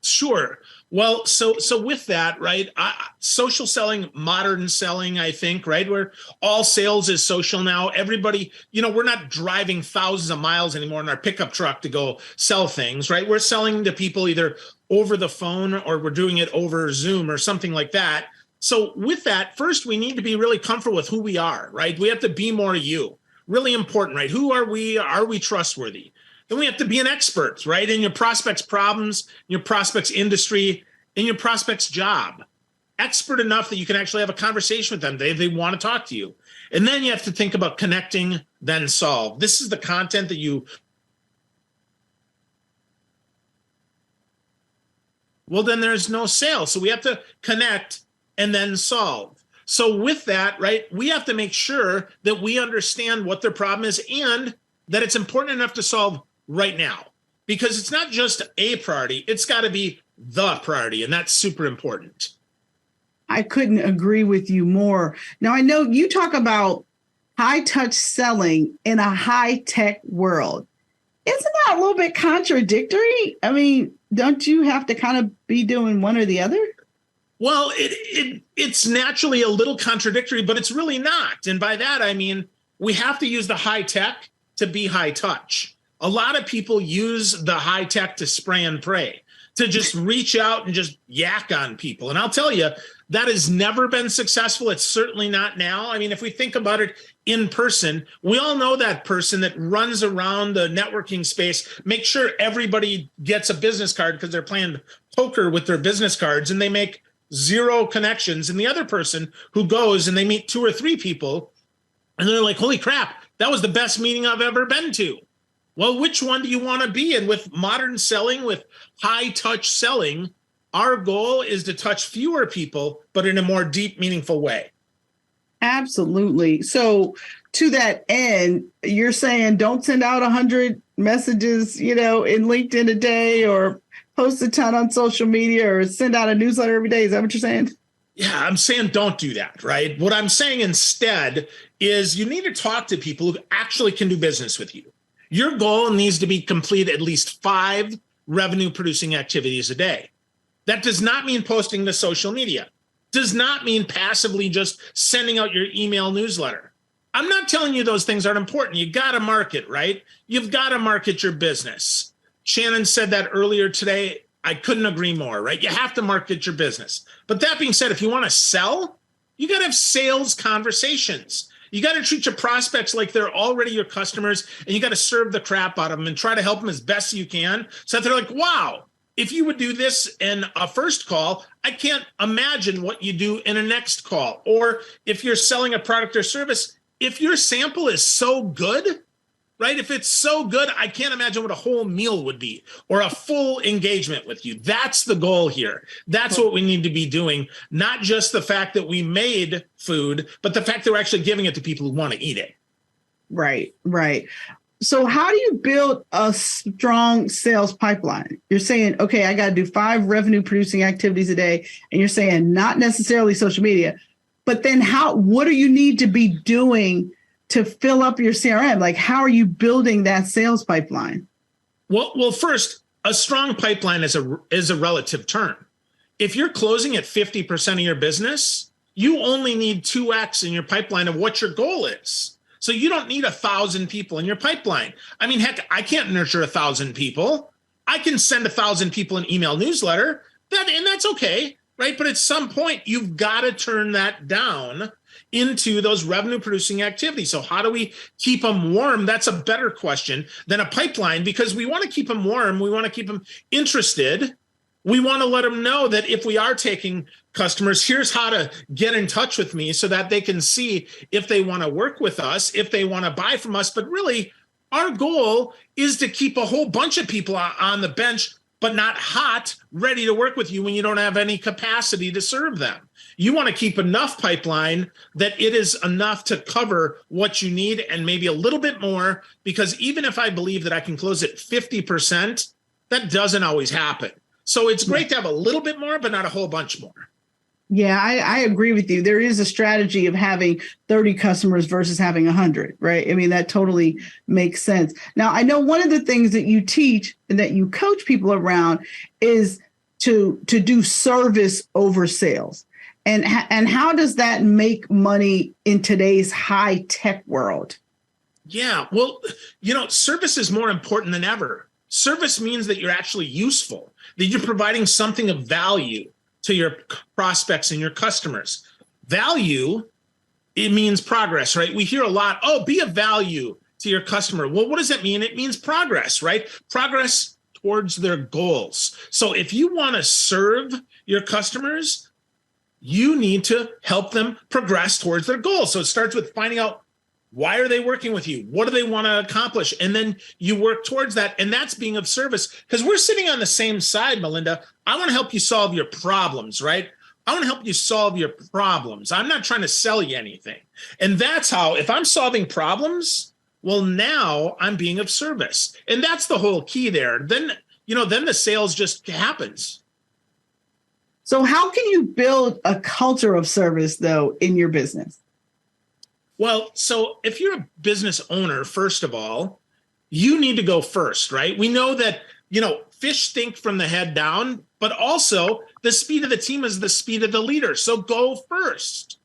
Sure. Well, so with that, right, social selling, modern selling, I think, right, where all sales is social now. Everybody, we're not driving thousands of miles anymore in our pickup truck to go sell things, right? We're selling to people either over the phone or we're doing it over Zoom or something like that. So with that, first, we need to be really comfortable with who we are, right? We have to be more you. Really important, right? Who are we? Are we trustworthy? Then we have to be an expert, right? In your prospect's problems, your prospect's industry, in your prospect's job. Expert enough that you can actually have a conversation with them. They want to talk to you. And then you have to think about connecting, then solve. This is the content that then there's no sale. So we have to connect and then solve. So with that, right, we have to make sure that we understand what their problem is and that it's important enough to solve right now, because it's not just a priority, it's got to be the priority, and that's super important. I couldn't agree with you more. Now, I know you talk about high touch selling in a high tech world. Isn't that a little bit contradictory? I mean, don't you have to kind of be doing one or the other? Well, it's naturally a little contradictory, but it's really not. And by that, I mean, we have to use the high tech to be high touch. A lot of people use the high tech to spray and pray, to just reach out and just yak on people. And I'll tell you, that has never been successful. It's certainly not now. I mean, if we think about it in person, we all know that person that runs around the networking space, make sure everybody gets a business card because they're playing poker with their business cards and they make zero connections. And the other person who goes and they meet 2 or 3 people and they're like, holy crap, that was the best meeting I've ever been to. Well, which one do you want to be in? With modern selling, with high touch selling, our goal is to touch fewer people, but in a more deep, meaningful way. Absolutely. So to that end, you're saying don't send out 100 messages, in LinkedIn a day, or post a ton on social media, or send out a newsletter every day. Is that what you're saying? Yeah, I'm saying don't do that, right? What I'm saying instead is you need to talk to people who actually can do business with you. Your goal needs to be complete at least 5 revenue-producing activities a day. That does not mean posting to social media. Does not mean passively just sending out your email newsletter. I'm not telling you those things aren't important. You got to market, right? You've got to market your business. Shannon said that earlier today. I couldn't agree more, right? You have to market your business. But that being said, if you want to sell, you got to have sales conversations. You got to treat your prospects like they're already your customers, and you got to serve the crap out of them and try to help them as best you can so that they're like, wow, if you would do this in a first call, I can't imagine what you do in a next call. Or if you're selling a product or service, if your sample is so good, right? If it's so good, I can't imagine what a whole meal would be or a full engagement with you. That's the goal here. That's what we need to be doing. Not just the fact that we made food, but the fact that we're actually giving it to people who want to eat it. Right, right. So how do you build a strong sales pipeline? You're saying, okay, I got to do 5 revenue producing activities a day. And you're saying not necessarily social media, but then what do you need to be doing to fill up your CRM? Like, how are you building that sales pipeline? Well, first, a strong pipeline is a relative term. If you're closing at 50% of your business, you only need 2x in your pipeline of what your goal is. So you don't need 1,000 people in your pipeline. I mean, heck, I can't nurture 1,000 people. I can send 1,000 people an email newsletter, and that's okay, right? But at some point, you've got to turn that down into those revenue producing activities. So how do we keep them warm? That's a better question than a pipeline, because we want to keep them warm. We want to keep them interested. We want to let them know that if we are taking customers, here's how to get in touch with me so that they can see if they want to work with us, if they want to buy from us. But really, our goal is to keep a whole bunch of people on the bench, but not hot, ready to work with you when you don't have any capacity to serve them. You want to keep enough pipeline that it is enough to cover what you need and maybe a little bit more, because even if I believe that I can close at 50%, that doesn't always happen. So it's great to have a little bit more, but not a whole bunch more. Yeah, I agree with you. There is a strategy of having 30 customers versus having 100, right? I mean, that totally makes sense. Now, I know one of the things that you teach and that you coach people around is to do service over sales. And how does that make money in today's high tech world? Yeah, well, service is more important than ever. Service means that you're actually useful, that you're providing something of value to your prospects and your customers. Value, it means progress, right? We hear a lot, be of value to your customer. Well, what does that mean? It means progress, right? Progress towards their goals. So if you want to serve your customers, you need to help them progress towards their goals. So it starts with finding out, why are they working with you? What do they want to accomplish? And then you work towards that. And that's being of service, because we're sitting on the same side, Melinda. I want to help you solve your problems, right? I want to help you solve your problems. I'm not trying to sell you anything. And that's how, if I'm solving problems, well, now I'm being of service. And that's the whole key there. Then the sales just happens. So how can you build a culture of service, though, in your business? Well, so if you're a business owner, first of all, you need to go first, right? We know that, fish stink from the head down, but also the speed of the team is the speed of the leader. So go first.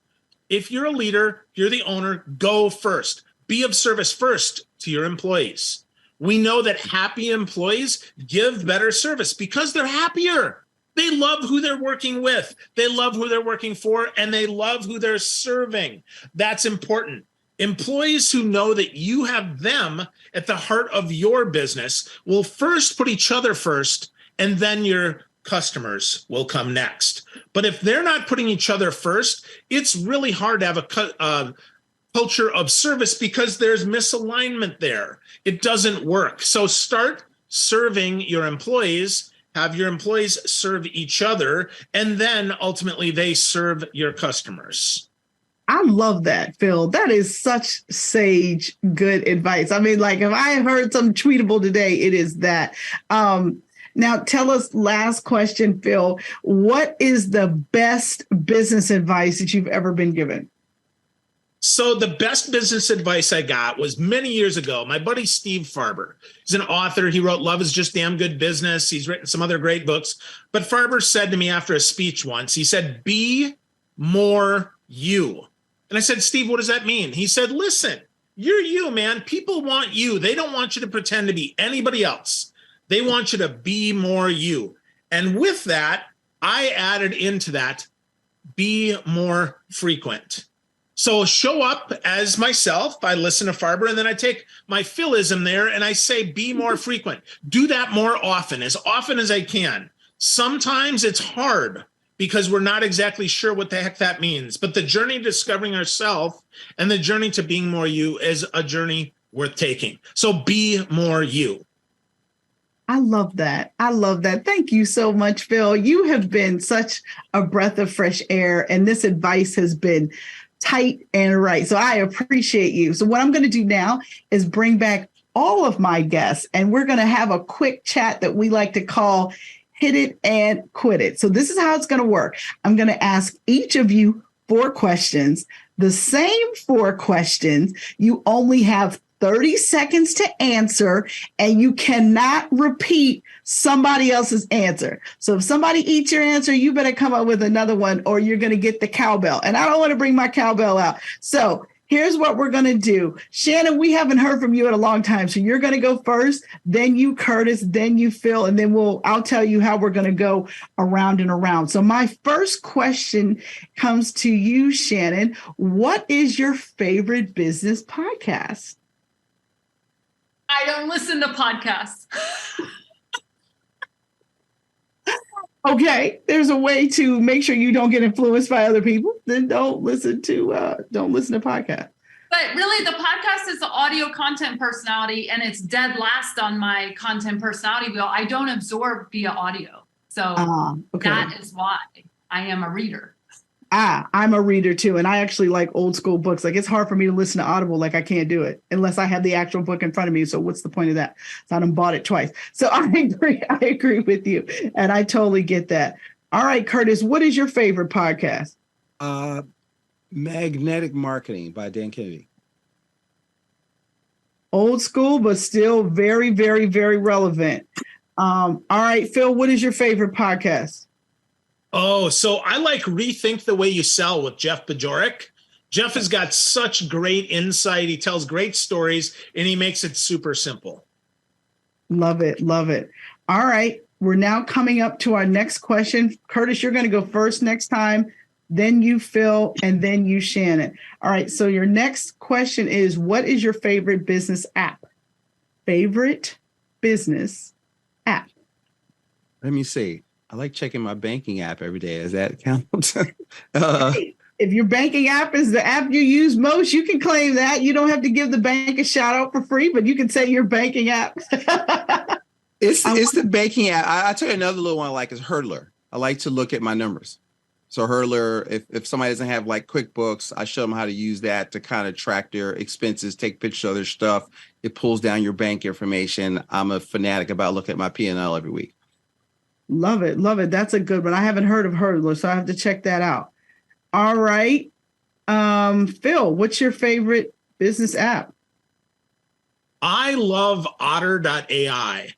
If you're a leader, you're the owner, go first. Be of service first to your employees. We know that happy employees give better service because they're happier. They love who they're working with. They love who they're working for, and they love who they're serving. That's important. Employees who know that you have them at the heart of your business will first put each other first, and then your customers will come next. But if they're not putting each other first, it's really hard to have a culture of service because there's misalignment there. It doesn't work. So start serving your employees. Have your employees serve each other, and then ultimately they serve your customers. I love that, Phil. That is such sage, good advice. I mean, like if I heard something tweetable today, it is that. Now, tell us, last question, Phil, what is the best business advice that you've ever been given? So the best business advice I got was many years ago. My buddy, Steve Farber, he's an author. He wrote Love is Just Damn Good Business. He's written some other great books. But Farber said to me after a speech once, he said, be more you. And I said, Steve, what does that mean? He said, listen, you're you, man. People want you. They don't want you to pretend to be anybody else. They want you to be more you. And with that, I added into that, be more frequent. So show up as myself. I listen to Farber, and then I take my Philism there and I say, be more frequent. Do that more often as I can. Sometimes it's hard because we're not exactly sure what the heck that means. But the journey to discovering ourselves and the journey to being more you is a journey worth taking. So be more you. I love that. I love that. Thank you so much, Phil. You have been such a breath of fresh air, and this advice has been tight and right. So I appreciate you. So what I'm going to do now is bring back all of my guests, and we're going to have a quick chat that we like to call Hit It and Quit It. So this is how it's going to work. I'm going to ask each of you 4 questions, the same 4 questions. You only have 30 seconds to answer, and you cannot repeat somebody else's answer. So if somebody eats your answer, you better come up with another one, or you're going to get the cowbell. And I don't want to bring my cowbell out. So here's what we're going to do. Shannon, we haven't heard from you in a long time. So you're going to go first, then you, Curtis, then you, Phil, and then I'll tell you how we're going to go around and around. So my first question comes to you, Shannon. What is your favorite business podcast? I don't listen to podcasts. Okay, there's a way to make sure you don't get influenced by other people. Then don't listen to podcasts. But really, the podcast is the audio content personality, and it's dead last on my content personality wheel. I don't absorb via audio. So That is why I am a reader. I'm a reader too. And I actually like old school books. Like, it's hard for me to listen to Audible. Like, I can't do it unless I have the actual book in front of me. So what's the point of that? So I done bought it twice. So I agree with you. And I totally get that. All right, Curtis, what is your favorite podcast? Magnetic Marketing by Dan Kennedy. Old school, but still very, very, very relevant. All right, Phil, what is your favorite podcast? Oh, so I like Rethink the Way You Sell with Jeff Bajorek. Jeff has got such great insight. He tells great stories, and he makes it super simple. Love it. Love it. All right. We're now coming up to our next question. Curtis, you're going to go first next time, then you, Phil, and then you, Shannon. All right. So your next question is, what is your favorite business app? Favorite business app? Let me see. I like checking my banking app every day. Does that count? Hey, if your banking app is the app you use most, you can claim that. You don't have to give the bank a shout out for free, but you can say your banking app. It's the banking app. I tell you another little one I like is Hurdler. I like to look at my numbers. So Hurdler, if somebody doesn't have like QuickBooks, I show them how to use that to kind of track their expenses, take pictures of their stuff. It pulls down your bank information. I'm a fanatic about looking at my P&L every week. Love it. Love it. That's a good one. I haven't heard of Hurdler, so I have to check that out. All right. Phil, what's your favorite business app? I love Otter.ai.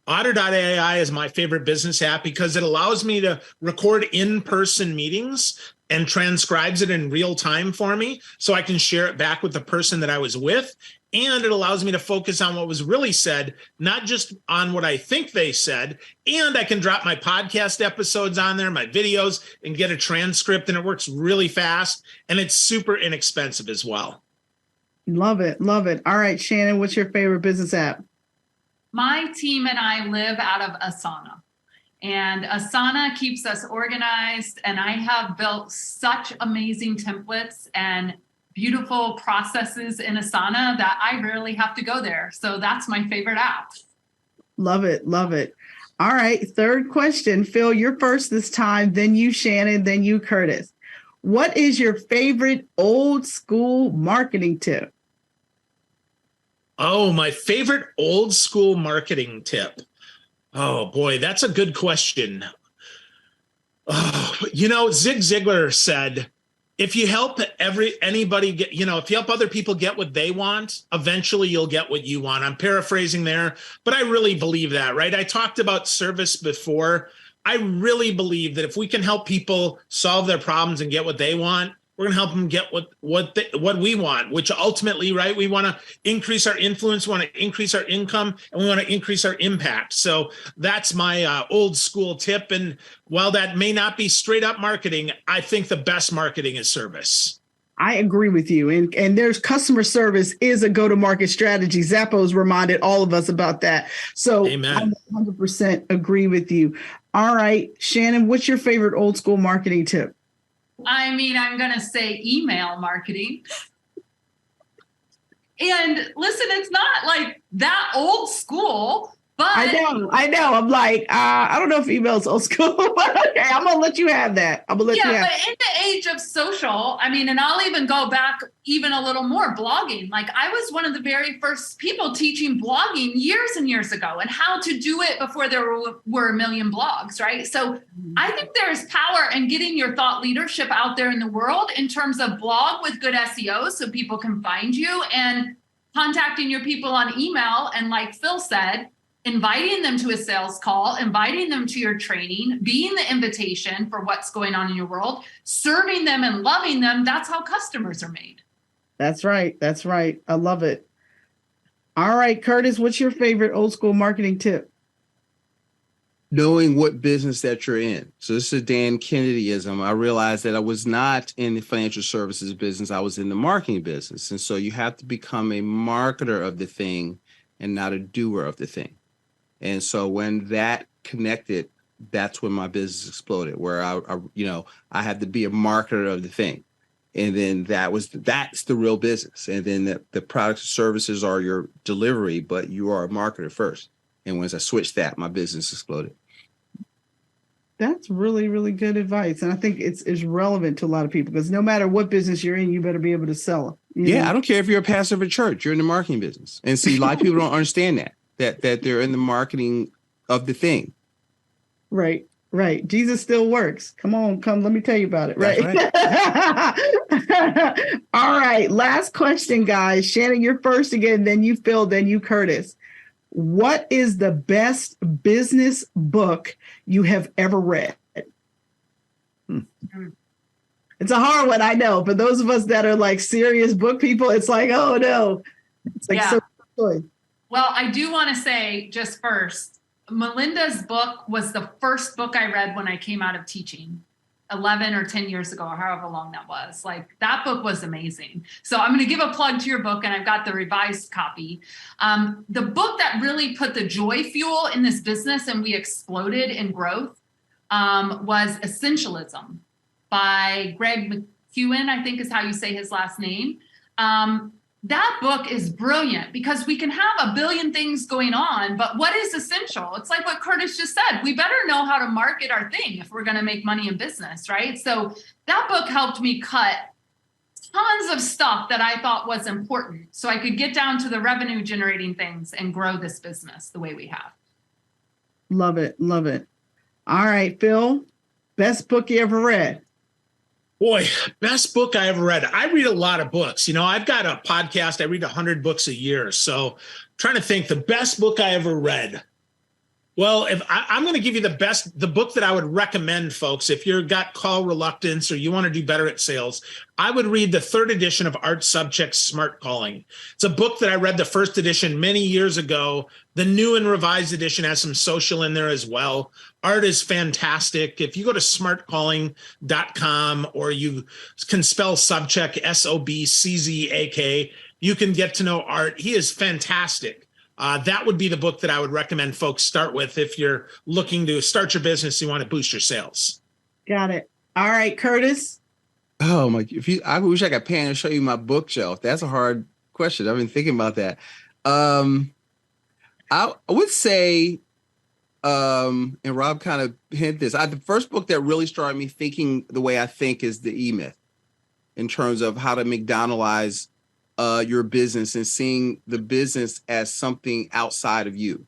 Otter.ai is my favorite business app because it allows me to record in-person meetings and transcribes it in real time for me so I can share it back with the person that I was with. And it allows me to focus on what was really said, not just on what I think they said. And I can drop my podcast episodes on there, my videos, and get a transcript. And it works really fast. And it's super inexpensive as well. Love it. Love it. All right, Shannon, what's your favorite business app? My team and I live out of Asana. And Asana keeps us organized. And I have built such amazing templates and beautiful processes in Asana that I rarely have to go there. So that's my favorite app. Love it. Love it. All right. Third question. Phil, you're first this time, then you, Shannon, then you, Curtis. What is your favorite old school marketing tip? Oh, my favorite old school marketing tip. Oh, boy, that's a good question. Oh, Zig Ziglar said, if you help anybody get, if you help other people get what they want, eventually you'll get what you want. I'm paraphrasing there, but I really believe that, right? I talked about service before. I really believe that if we can help people solve their problems and get what they want, we're going to help them get what we want, which ultimately, right, we want to increase our influence, we want to increase our income, and we want to increase our impact. So that's my old school tip. And while that may not be straight up marketing, I think the best marketing is service. I agree with you. And there's customer service is a go-to-market strategy. Zappos reminded all of us about that. So Amen. I 100% agree with you. All right, Shannon, what's your favorite old school marketing tip? I mean, I'm going to say email marketing. And listen, it's not like that old school, but I know. I'm like, I don't know if email's old school, but okay, I'm gonna let you have that. But in the age of social, I mean, and I'll even go back even a little more, blogging. Like I was one of the very first people teaching blogging years and years ago and how to do it before there were a million blogs, right? So I think there's power in getting your thought leadership out there in the world in terms of blog with good SEO so people can find you, and contacting your people on email. And like Phil said, inviting them to a sales call, inviting them to your training, being the invitation for what's going on in your world, serving them and loving them. That's how customers are made. That's right. That's right. I love it. All right, Curtis, what's your favorite old school marketing tip? Knowing what business that you're in. So this is a Dan Kennedyism. I realized that I was not in the financial services business. I was in the marketing business. And so you have to become a marketer of the thing and not a doer of the thing. And so when that connected, that's when my business exploded, where I had to be a marketer of the thing. And then that's the real business. And then the products and services are your delivery, but you are a marketer first. And once I switched that, my business exploded. That's really, really good advice. And I think it's relevant to a lot of people, because no matter what business you're in, you better be able to sell it. Yeah, I don't care if you're a pastor of a church, you're in the marketing business. And see, a lot of people don't understand that they're in the marketing of the thing. Right. Jesus still works. Come, let me tell you about it. Right. All right. Last question, guys. Shannon, you're first again, then you Phil, then you Curtis. What is the best business book you have ever read? It's a hard one, I know. For those of us that are like serious book people, it's like, oh no. It's like so good. Well, I do want to say just first, Melinda's book was the first book I read when I came out of teaching 11 or 10 years ago, or however long that was. Like that book was amazing. So I'm going to give a plug to your book, and I've got the revised copy. The book that really put the joy fuel in this business and we exploded in growth was Essentialism by Greg McKeown, I think is how you say his last name. That book is brilliant because we can have a billion things going on, but what is essential? It's like what Curtis just said. We better know how to market our thing if we're going to make money in business, right? So that book helped me cut tons of stuff that I thought was important so I could get down to the revenue generating things and grow this business the way we have. Love it. Love it. All right, Phil, best book you ever read? Boy, best book I ever read. I read a lot of books. You know, I've got a podcast. I read 100 books a year. So I'm trying to think the best book I ever read. Well, if I'm going to give you the book that I would recommend, folks, if you've got call reluctance or you want to do better at sales, I would read the 3rd edition of Art Subject's Smart Calling. It's a book that I read the 1st edition many years ago. The new and revised edition has some social in there as well. Art is fantastic. If you go to smartcalling.com, or you can spell Subject, Sobczak, you can get to know Art. He is fantastic. That would be the book that I would recommend folks start with if you're looking to start your business, you want to boost your sales. Got it. All right, Curtis. Oh my! I wish I could pan and show you my bookshelf. That's a hard question. I've been thinking about that. I would say, and Rob kind of hinted this. The first book that really started me thinking the way I think is The E-Myth, in terms of how to McDonaldize your business and seeing the business as something outside of you.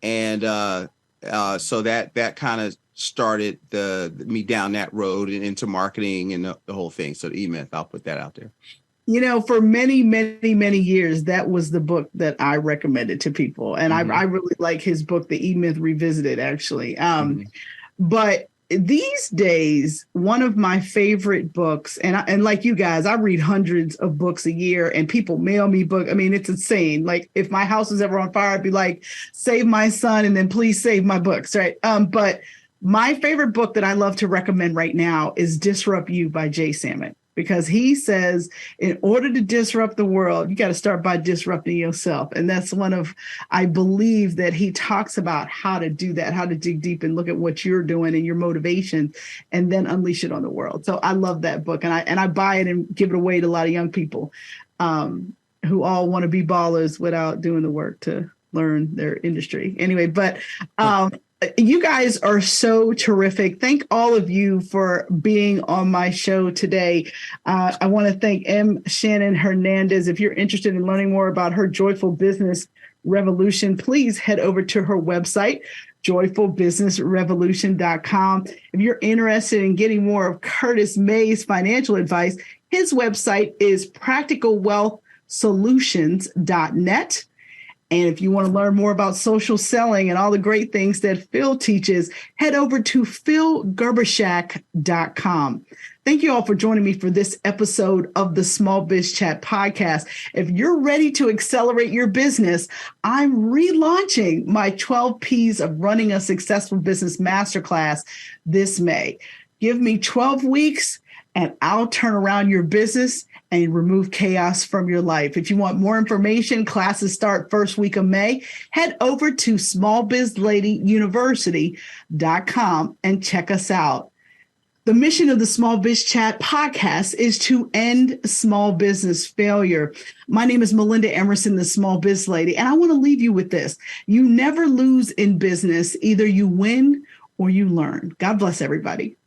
And so that kind of started me down that road and into marketing and the whole thing. So The E-Myth, I'll put that out there. You know, for many, many, many years, that was the book that I recommended to people. And I really like his book, The E-Myth Revisited, actually. But these days, one of my favorite books, and like you guys, I read hundreds of books a year, and people mail me books. I mean, it's insane. Like if my house was ever on fire, I'd be like, save my son, and then please save my books, right? But my favorite book that I love to recommend right now is Disrupt You by Jay Samit. because he says in order to disrupt the world, you got to start by disrupting yourself. And that's I believe that he talks about how to do that, how to dig deep and look at what you're doing and your motivation and then unleash it on the world. So I love that book, and I buy it and give it away to a lot of young people who all want to be ballers without doing the work to learn their industry. Anyway, but you guys are so terrific. Thank all of you for being on my show today. I want to thank Shannon Hernandez. If you're interested in learning more about her Joyful Business Revolution, please head over to her website, joyfulbusinessrevolution.com. If you're interested in getting more of Curtis May's financial advice, his website is practicalwealthsolutions.net. And if you want to learn more about social selling and all the great things that Phil teaches, head over to philgerbyshak.com. Thank you all for joining me for this episode of the Small Biz Chat podcast. If you're ready to accelerate your business, I'm relaunching my 12 P's of Running a Successful Business Masterclass this May. Give me 12 weeks and I'll turn around your business and remove chaos from your life. If you want more information, classes start first week of May. Head over to smallbizladyuniversity.com and check us out. The mission of the Small Biz Chat podcast is to end small business failure. My name is Melinda Emerson, the Small Biz Lady, and I want to leave you with this. You never lose in business. Either you win or you learn. God bless everybody.